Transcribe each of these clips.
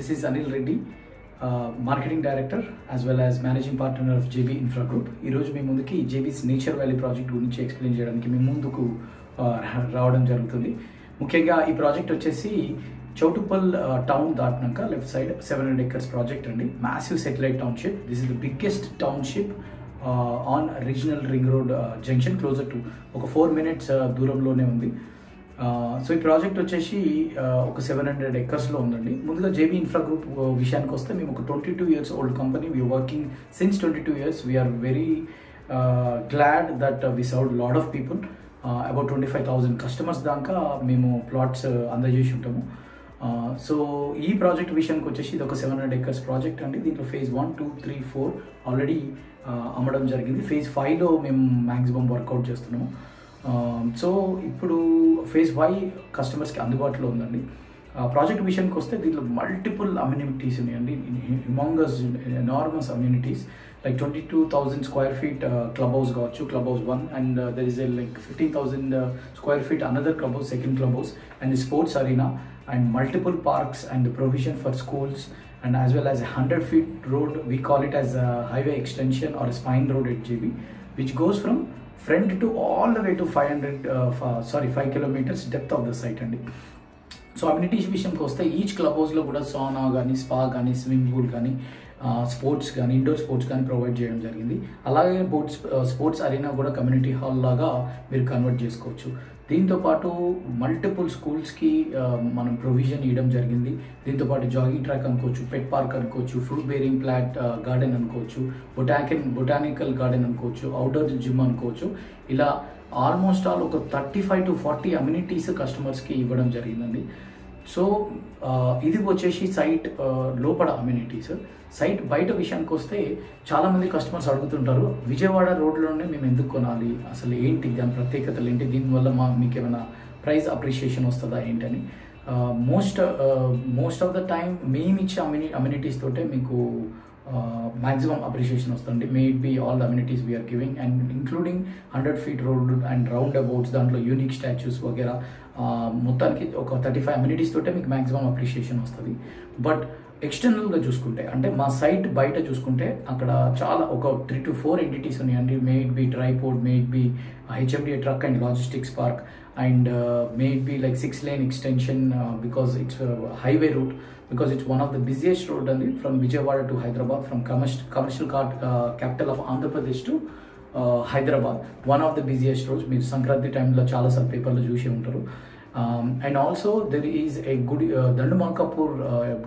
This is Anil Reddy, Marketing Director as well as Managing Partner of JB Infra Group. ఈ రోజు మీ ముందుకి JB's nature valley project గురించి explain చేయడానికి మీ ముందుకు రావడం జరుగుతుంది. ముఖ్యంగా ఈ ప్రాజెక్ట్ వచ్చేసి చౌటుప్పల్ టౌన్ దాటినాక లెఫ్ట్ సైడ్ 700 acres ప్రాజెక్ట్ అండి. Massive satellite township. This is the biggest township on regional ring road junction, closer to ఒక 4 minutes దూరంలోనే ఉంది. సో ఈ ప్రాజెక్ట్ వచ్చేసి ఒక 700 acres-లో ఉందండి. ముందుగా జేబీ ఇన్ఫ్రా గ్రూప్ విషయానికి వస్తే మేము ఒక 22 years old company. We working since 22 years. We are very glad that we served lot of people. About 25,000 customers దాకా మేము ప్లాట్స్ అందజేసి ఉంటాము. సో ఈ ప్రాజెక్ట్ విషయానికి వచ్చేసి ఇది ఒక 700 acres ప్రాజెక్ట్ అండి. దీంట్లో phase 1, 2, 3, 4 ఆల్రెడీ అమ్మడం జరిగింది. phase 5లో మేము మ్యాక్సిమం వర్కౌట్ చేస్తున్నాము. సో ఇప్పుడు phase 5 కస్టమర్స్కి అందుబాటులో ఉందండి. ప్రాజెక్ట్ విషయానికి వస్తే దీంట్లో మల్టిపుల్ అమ్యూనిటీస్ ఉన్నాయండి. Humongous enormous amenities like 22,000 square feet club house కావచ్చు, club house 1, and there is like 15,000 square feet another club house, second club house, and sports arena, and multiple parks and the provision for schools, and as well as a 100 feet road. We call it as a highway extension or a spine road at JB, which goes from front to all the way to 5 kilometers depth of the site అండి. So amenities విషయంకి వస్తే each club హౌస్లో కూడా సానా కానీ, spa కానీ, swimming pool కానీ, sports కానీ, indoor sports కానీ ప్రొవైడ్ చేయడం జరిగింది. అలాగే స్పోర్ట్స్ అరీనా కూడా కమ్యూనిటీ హాల్ లాగా మీరు కన్వర్ట్ చేసుకోవచ్చు. దీంతోపాటు మల్టిపుల్ స్కూల్స్కి మనం ప్రొవిజన్ ఇవ్వడం జరిగింది. దీంతోపాటు జాగింగ్ ట్రాక్ అనుకోవచ్చు, పెట్ పార్క్ అనుకోవచ్చు, ఫ్రూట్ బేరింగ్ ప్లాంట్ గార్డెన్ అనుకోవచ్చు, బొటానికల్ గార్డెన్ అనుకోవచ్చు, అవుట్డోర్ జిమ్ అనుకోవచ్చు. ఇలా ఆల్మోస్ట్ ఆల్ ఒక 35 to 40 అమ్యూనిటీస్ కస్టమర్స్కి ఇవ్వడం జరిగిందండి. సో ఇది వచ్చేసి సైట్ లోపల అమ్యూనిటీస్. సైట్ బయట విషయానికి వస్తే చాలామంది కస్టమర్స్ అడుగుతుంటారు, విజయవాడ రోడ్లోనే మేము ఎందుకు కొనాలి, అసలు ఏంటి దాని ప్రత్యేకతలు ఏంటి, దీనివల్ల మీకు ఏమైనా ప్రైస్ అప్రిషియేషన్ వస్తుందా ఏంటని. మోస్ట్ ఆఫ్ ద టైం మేము ఇచ్చే అమ్యూనిటీస్ తోటే మీకు maximum appreciation వస్తుంది. May it be all the amenities we are giving, and including 100 feet road and roundabouts, దాంట్లో యూనిక్ స్టాచ్యూస్ వగేరా మొత్తానికి ఒక 35 అమ్యూనిటీస్ తోటే మీకు మ్యాక్సిమం అప్రిషియేషన్ వస్తుంది. బట్ ఎక్స్టర్నల్గా చూసుకుంటే, అంటే మా సైట్ బయట చూసుకుంటే అక్కడ చాలా ఒక 3 to 4 ఎంటిటీస్ ఉన్నాయండి. May it be triport, may it be HMDA truck and logistics park, and may it be like 6-lane extension because it's a highway route, because it's one of the busiest road and from Vijayawada to Hyderabad, from commercial capital of Andhra Pradesh to Hyderabad, one of the busiest roads. మీరు సంక్రాంతి టైంలో చాలాసార్లు పేపర్లో చూసి ఉంటారు. And also there is a good Dandumalkapur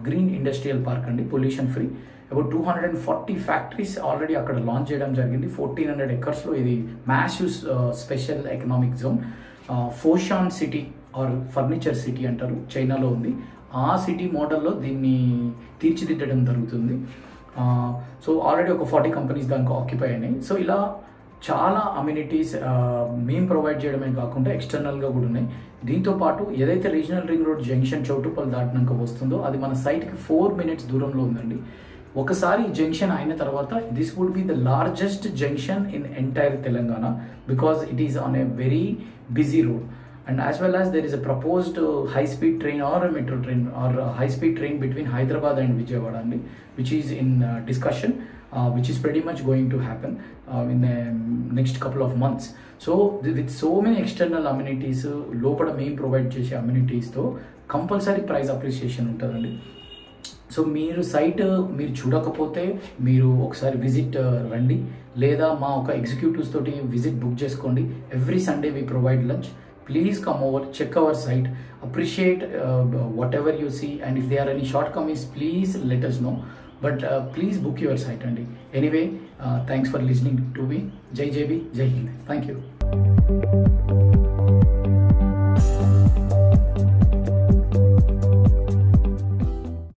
green industrial park అండి, pollution free. About 240 factories already అక్కడ launch చేయడం జరిగింది. 1,400 acres-లో ఇది massive special economic zone. Foshan city or furniture city అంటారు, చైనాలో ఉంది. ఆ సిటీ మోడల్లో దీన్ని తీర్చిదిద్దడం జరుగుతుంది. సో ఆల్రెడీ ఒక 40 కంపెనీస్ దానికి ఆక్యుపై అయినాయి. సో ఇలా చాలా అమ్యూనిటీస్ మేము ప్రొవైడ్ చేయడమే కాకుండా ఎక్స్టర్నల్గా కూడా ఉన్నాయి. దీంతోపాటు ఏదైతే regional ring road junction Choutuppal దాటినాక వస్తుందో అది మన సైట్కి 4 minutes దూరంలో ఉందండి. ఒకసారి జంక్షన్ అయిన తర్వాత this would be the largest junction in entire Telangana, because it is on a very busy road. And as well as there is a proposed high-speed train or a metro train or a high-speed train between Hyderabad and Vijayawada, which is in discussion, which is pretty much going to happen in the next couple of months. So with so many external amenities, lopada main provide chese amenities tho compulsory price appreciation untadandi. So మీరు site మీరు చూడకపోతే మీరు ఒకసారి visit రండి, లేదా మా ఒక executives తోటి విజిట్ బుక్ చేసుకోండి. Every Sunday we provide lunch. Please come over, check our site, appreciate whatever you see, and if there are any shortcomings, please let us know. But please book your site. And anyway, thanks for listening to me. Jai JB, Jai Hind. Thank you.